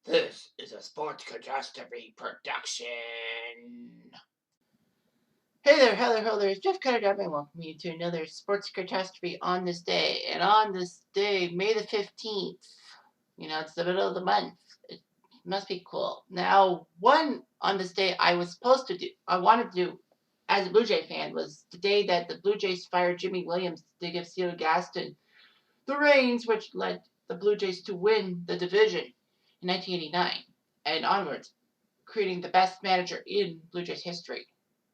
This is a Sports Cutastrophe production. Hey there, hello there. It's Jeff Cutter, and welcome you to another Sports Catastrophe on this day. And on this day, May the 15th, it's the middle of the month. It must be cool. Now, on this day I wanted to do, as a Blue Jay fan, was the day that the Blue Jays fired Jimmy Williams to give Steele Gaston the reins, which led the Blue Jays to win the division in 1989 and onwards, creating the best manager in Blue Jays history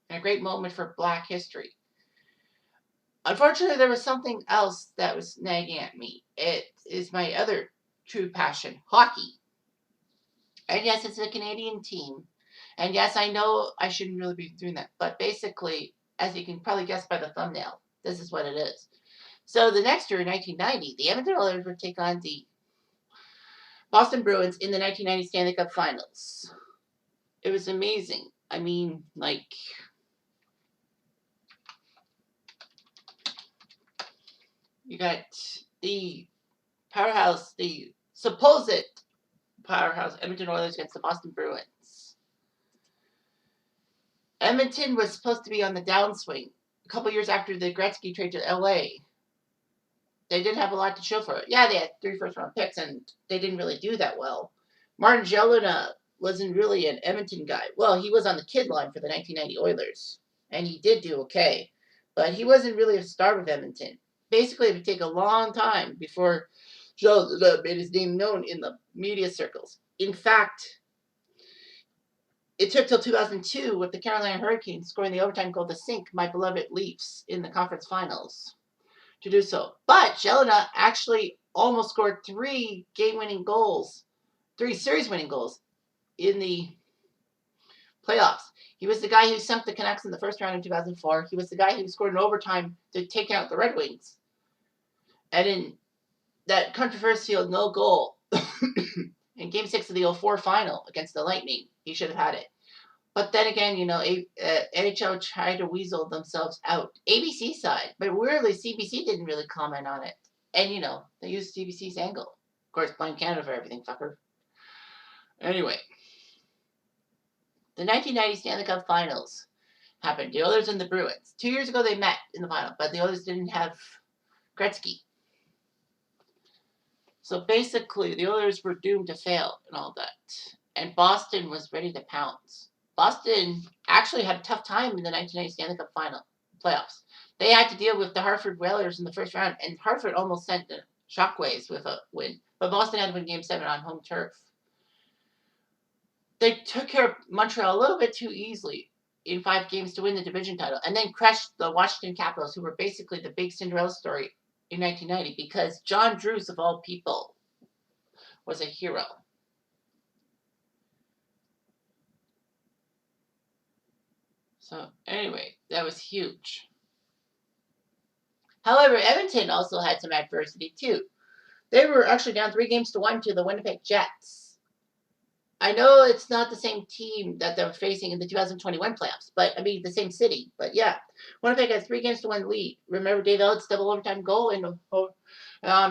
and a great moment for Black history. Unfortunately, there was something else that was nagging at me. It is my other true passion, hockey. And yes, it's a Canadian team. And yes, I know I shouldn't really be doing that. But basically, as you can probably guess by the thumbnail, this is what it is. So the next year, in 1990, the Edmonton Oilers would take on the Boston Bruins in the 1990 Stanley CUp Finals. It was amazing. I mean, you got the powerhouse, the supposed powerhouse Edmonton Oilers against the Boston Bruins. Edmonton was supposed to be on the downswing a couple years after the Gretzky trade to LA. They didn't have a lot to show for it. Yeah, they had 3 first-round picks, and they didn't really do that well. Martin Gelinas wasn't really an Edmonton guy. Well, he was on the kid line for the 1990 Oilers, and he did do okay. But he wasn't really a star with Edmonton. Basically, it would take a long time before Gelinas made his name known in the media circles. In fact, it took till 2002 with the Carolina Hurricanes scoring the overtime goal to sink my beloved Leafs in the conference finals to do so. But Gelinas actually almost scored 3 game-winning goals, 3 series-winning goals in the playoffs. He was the guy who sunk the Canucks in the first round in 2004. He was the guy who scored in overtime to take out the Red Wings. And in that controversial no goal in Game 6 of the 04 final against the Lightning, he should have had it. But then again, NHL tried to weasel themselves out. ABC side, but weirdly, CBC didn't really comment on it. And, they used CBC's angle. Of course, blame Canada for everything, fucker. Anyway, the 1990 Stanley CUp Finals happened. The Oilers and the Bruins. 2 years ago, they met in the final, but the Oilers didn't have Gretzky. So basically, the Oilers were doomed to fail and all that. And Boston was ready to pounce. Boston actually had a tough time in the 1990 Stanley CUp Final playoffs. They had to deal with the Hartford Whalers in the first round, and Hartford almost sent the shockwaves with a win. But Boston had to win Game 7 on home turf. They took care of Montreal a little bit too easily in 5 games to win the division title, and then crushed the Washington Capitals, who were basically the big Cinderella story in 1990, because John Drews, of all people, was a hero. So anyway, that was huge. However, Edmonton also had some adversity too. They were actually down 3-1 to the Winnipeg Jets. I know it's not the same team that they're facing in the 2021 playoffs, but I mean the same city. But yeah, Winnipeg had 3-1 lead. Remember Dave Elliot's double overtime goal on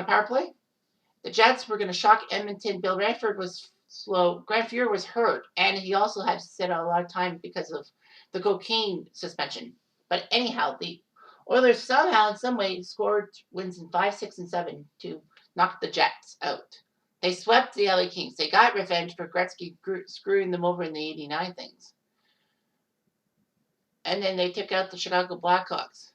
a power play? The Jets were going to shock Edmonton. Bill Ranford was slow. Grant Fuhr was hurt, and he also had to sit out a lot of time because of the cocaine suspension. But anyhow, the Oilers somehow, in some way, scored wins in 5, 6, and 7 to knock the Jets out. They swept the LA Kings. They got revenge for Gretzky screwing them over in the 89 things. And then they took out the Chicago Blackhawks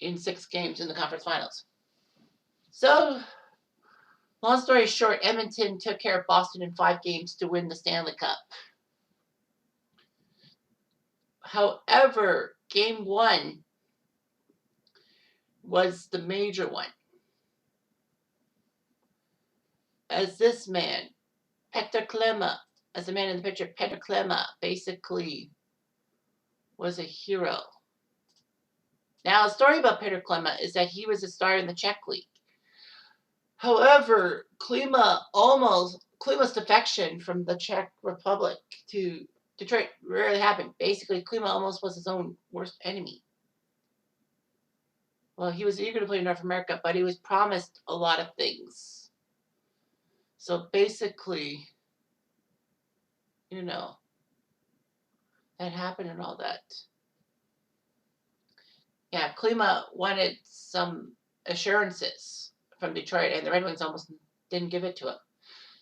in 6 games in the conference finals. So, long story short, Edmonton took care of Boston in 5 games to win the Stanley Cup. However, Game 1 was the major one. As this man, Petr Klima, as the man in the picture, Petr Klima, basically was a hero. Now, the story about Petr Klima is that he was a star in the Czech League. However, Klima's defection from the Czech Republic to Detroit rarely happened. Basically, Klima almost was his own worst enemy. Well, he was eager to play in North America, but he was promised a lot of things. So basically, that happened and all that. Yeah, Klima wanted some assurances from Detroit, and the Red Wings almost didn't give it to him.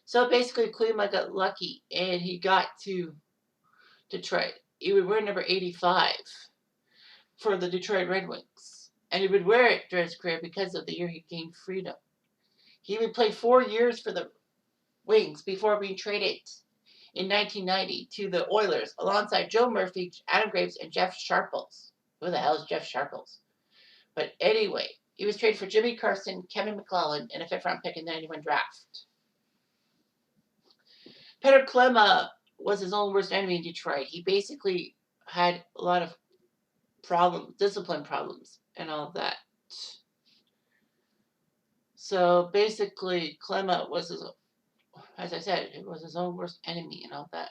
So basically, Klima got lucky, and he got to Detroit. He would wear number 85 for the Detroit Red Wings, and he would wear it during his career because of the year he gained freedom. He would play 4 years for the Wings before being traded in 1990 to the Oilers alongside Joe Murphy, Adam Graves, and Jeff Sharples. Who the hell is Jeff Sharples? But anyway, he was traded for Jimmy Carson, Kevin McClellan, and a fifth-round pick in the 91 draft. Petr Klima was his own worst enemy in Detroit. He basically had a lot of discipline problems, and all that. So basically, Klima was as I said, it was his own worst enemy and all that.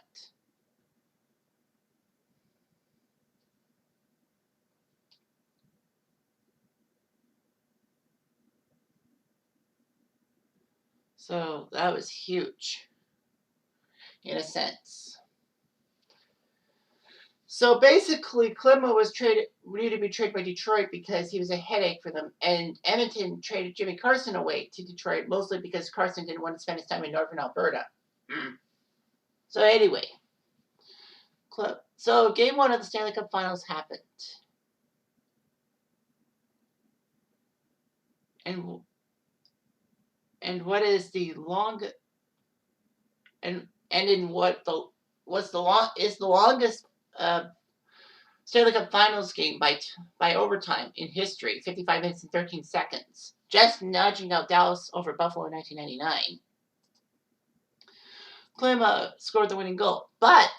So that was huge, in a sense. So basically, Klima needed to be traded by Detroit because he was a headache for them, and Edmonton traded Jimmy Carson away to Detroit mostly because Carson didn't want to spend his time in northern Alberta. So anyway, so Game 1 of the Stanley Cup Finals happened, and what is the longest and in what the was the long is the longest Stanley Cup Finals game by overtime in history, 55 minutes and 13 seconds, just nudging out Dallas over Buffalo in 1999. Klima scored the winning goal, but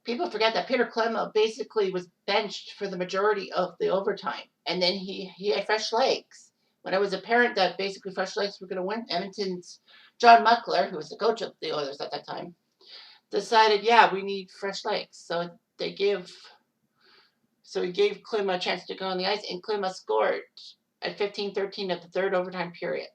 people forget that Petr Klima basically was benched for the majority of the overtime, and then he had fresh legs. When it was apparent that basically fresh legs were going to win, Edmonton's John Muckler, who was the coach of the Oilers at that time, decided, yeah, we need fresh legs. So he gave Klima a chance to go on the ice, and Klima scored at 15-13 of the third overtime period.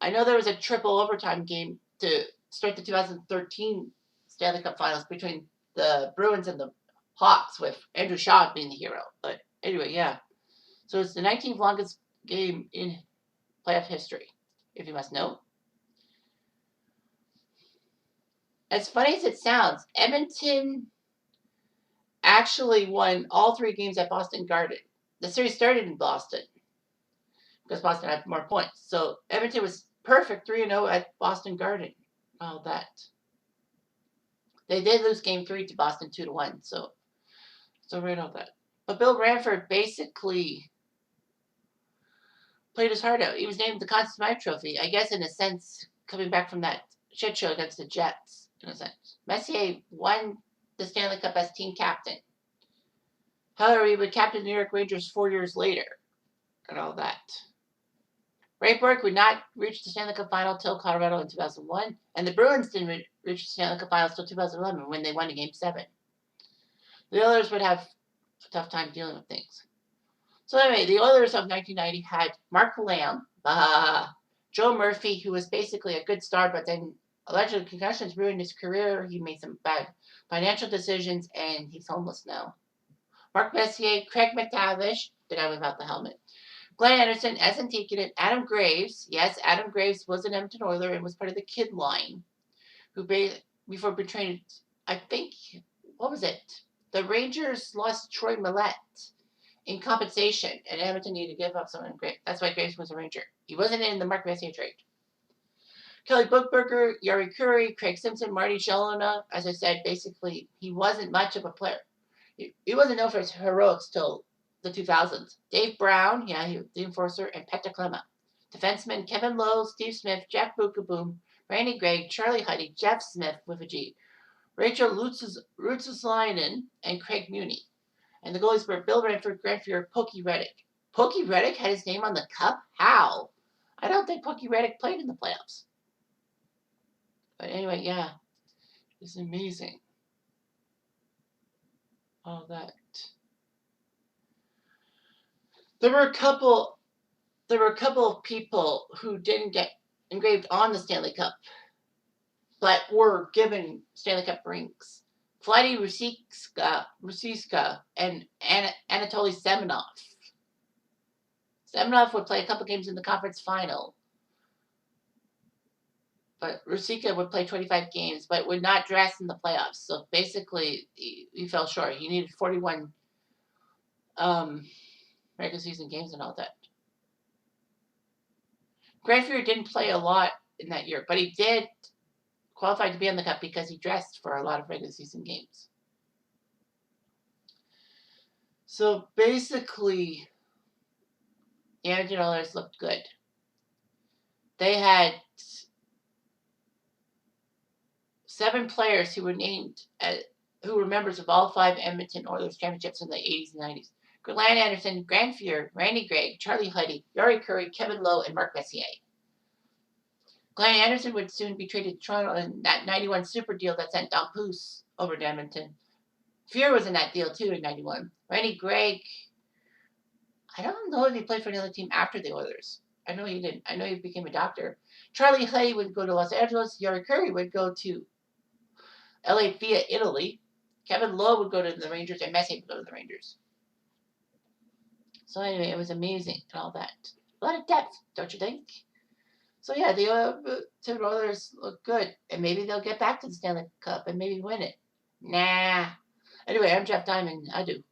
I know there was a triple overtime game to start the 2013 Stanley Cup Finals between the Bruins and the Hawks, with Andrew Shaw being the hero. But anyway, yeah. So it's the 19th longest game in playoff history, if you must know. As funny as it sounds, Edmonton actually won all 3 games at Boston Garden. The series started in Boston because Boston had more points. So Edmonton was perfect 3-0 at Boston Garden. All that. They did lose game 3 to Boston 2-1. So right on that. But Bill Ranford basically played his heart out. He was named the Conn Smythe Trophy, I guess in a sense, coming back from that shit show against the Jets, in a sense. Messier won the Stanley Cup as team captain. However, he would captain the New York Rangers 4 years later, and all that. Ray Bourque would not reach the Stanley Cup Final till Colorado in 2001, and the Bruins didn't reach the Stanley Cup Finals till 2011 when they won in Game 7. The Oilers would have a tough time dealing with things. So anyway, the Oilers of 1990 had Mark Lamb, Joe Murphy, who was basically a good star, but then allegedly concussions ruined his career. He made some bad financial decisions, and he's homeless now. Mark Messier, Craig McTavish, the guy without the helmet, Glenn Anderson, Essen Tikkanen, Adam Graves. Yes, Adam Graves was an Edmonton Oiler and was part of the kid line, who before betrayed, I think, what was it? The Rangers lost Troy Millette in compensation, and Edmonton needed to give up someone great. That's why Graves was a Ranger. He wasn't in the Mark Messier trade. Kelly Buchberger, Yari Curry, Craig Simpson, Marty Shalona. As I said, basically, he wasn't much of a player. He wasn't known for his heroics till the 2000s. Dave Brown, yeah, he was the enforcer, and Petr Klima. Defensemen Kevin Lowe, Steve Smith, Jack Bukaboom, Randy Gregg, Charlie Huddy, Jeff Smith with a G, Rachel Rutzelainen, and Craig Muni. And the goalies were Bill Ranford, Grant Fuhr, Pokey Reddick. Pokey Reddick had his name on the cup? How? I don't think Pokey Reddick played in the playoffs. But anyway, yeah. It's amazing. All that. There were a couple of people who didn't get engraved on the Stanley Cup, but were given Stanley Cup rings. Vladdy Rusiska and Anatoly Semenov. Semenov would play a couple games in the conference final, but Rusiska would play 25 games, but would not dress in the playoffs. So basically, he fell short. He needed 41 regular season games and all that. Grandfuhr didn't play a lot in that year, but he did qualify to be on the Cup because he dressed for a lot of regular season games. So basically, the Edmonton Oilers looked good. They had 7 players who were named who were members of all 5 Edmonton Oilers championships in the 80s and 90s. Glenn Anderson, Grant Fuhr, Randy Gregg, Charlie Huddy, Yari Curry, Kevin Lowe, and Mark Messier. Glenn Anderson would soon be traded to Toronto in that 91 super deal that sent Don Poos over to Edmonton. Fuhr was in that deal too in 91. Randy Gregg, I don't know if he played for another team after the Oilers. I know he didn't. I know he became a doctor. Charlie Huddy would go to Los Angeles. Yari Curry would go to LA via Italy. Kevin Lowe would go to the Rangers, and Messier would go to the Rangers. So anyway, it was amazing and all that. A lot of depth, don't you think? So yeah, the Oilers look good, and maybe they'll get back to the Stanley Cup and maybe win it. Nah. Anyway, I'm Jeff Diamond. I do.